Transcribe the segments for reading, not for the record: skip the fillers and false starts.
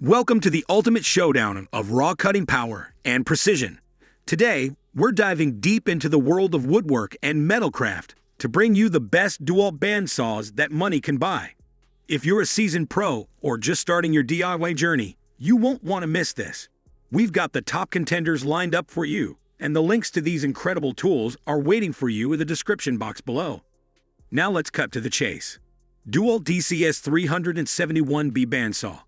Welcome to the ultimate showdown of raw cutting power and precision. Today, we're diving deep into the world of woodwork and metalcraft to bring you the best Dewalt band saws that money can buy. If you're a seasoned pro or just starting your DIY journey, you won't want to miss this. We've got the top contenders lined up for you, and the links to these incredible tools are waiting for you in the description box below. Now let's cut to the chase. Dewalt DCS 371B Band Saw.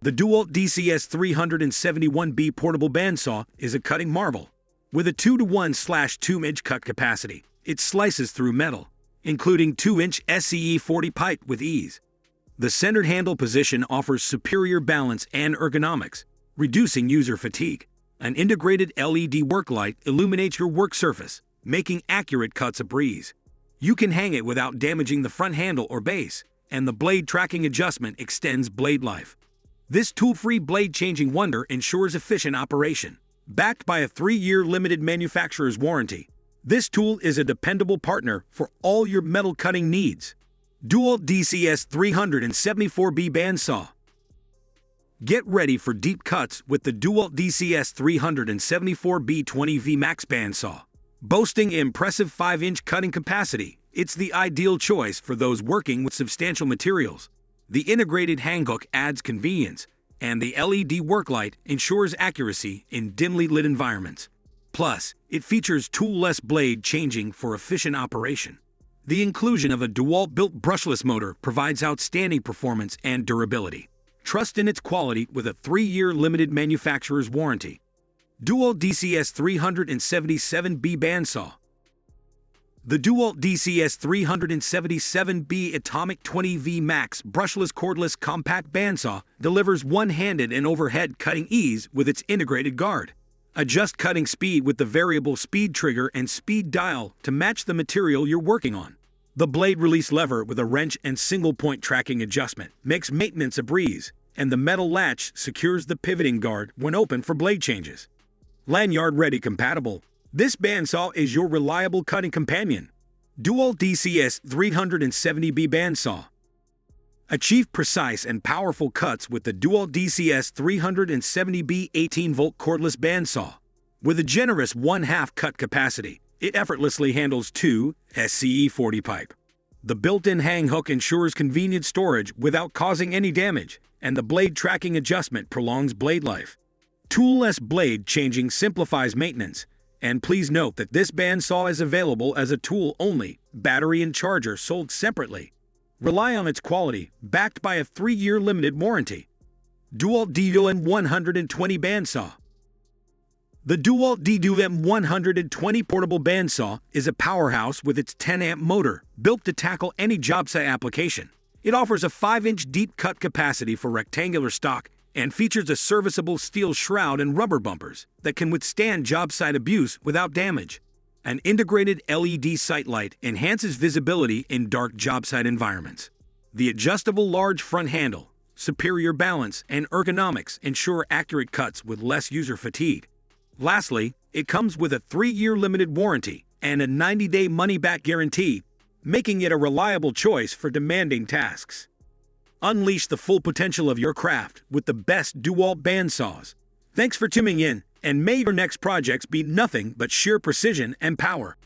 The Dewalt DCS 371B portable bandsaw is a cutting marvel. With a 2:1/2-inch cut capacity, it slices through metal, including 2-inch SCE 40 pipe with ease. The centered handle position offers superior balance and ergonomics, reducing user fatigue. An integrated LED work light illuminates your work surface, making accurate cuts a breeze. You can hang it without damaging the front handle or base, and the blade tracking adjustment extends blade life. This tool-free blade-changing wonder ensures efficient operation. Backed by a 3-year limited manufacturer's warranty, this tool is a dependable partner for all your metal cutting needs. Dewalt DCS 374B Band Saw. Get ready for deep cuts with the Dewalt DCS 374B 20V Max Band Saw. Boasting impressive 5-inch cutting capacity, it's the ideal choice for those working with substantial materials. The integrated hang hook adds convenience, and the LED work light ensures accuracy in dimly lit environments. Plus, it features tool-less blade changing for efficient operation. The inclusion of a Dewalt-built brushless motor provides outstanding performance and durability. Trust in its quality with a 3-year limited manufacturer's warranty. Dewalt DCS 377B Band Saw. The Dewalt DCS 377B Atomic 20V Max brushless cordless compact bandsaw delivers one-handed and overhead cutting ease with its integrated guard. Adjust cutting speed with the variable speed trigger and speed dial to match the material you're working on. The blade release lever with a wrench and single-point tracking adjustment makes maintenance a breeze, and the metal latch secures the pivoting guard when open for blade changes. Lanyard-ready compatible. This bandsaw is your reliable cutting companion. Dewalt DCS 370B Band Saw. Achieve precise and powerful cuts with the Dewalt DCS 370B 18-volt cordless bandsaw. With a generous 1/2 cut capacity, it effortlessly handles 2 SCE 40 pipe. The built-in hang hook ensures convenient storage without causing any damage, and the blade tracking adjustment prolongs blade life. Tool-less blade changing simplifies maintenance. And please note that this bandsaw is available as a tool only, battery and charger sold separately. Rely on its quality, backed by a 3-year limited warranty. Dewalt DWM 120 Bandsaw. The Dewalt DWM 120 portable bandsaw is a powerhouse with its 10-amp motor, built to tackle any job site application. It offers a 5-inch deep cut capacity for rectangular stock, and features a serviceable steel shroud and rubber bumpers that can withstand job site abuse without damage. An integrated LED sight light enhances visibility in dark job site environments. The adjustable large front handle, superior balance, and ergonomics ensure accurate cuts with less user fatigue. Lastly, it comes with a 3-year limited warranty and a 90-day money-back guarantee, making it a reliable choice for demanding tasks. Unleash the full potential of your craft with the best Dewalt band saws. Thanks for tuning in, and may your next projects be nothing but sheer precision and power.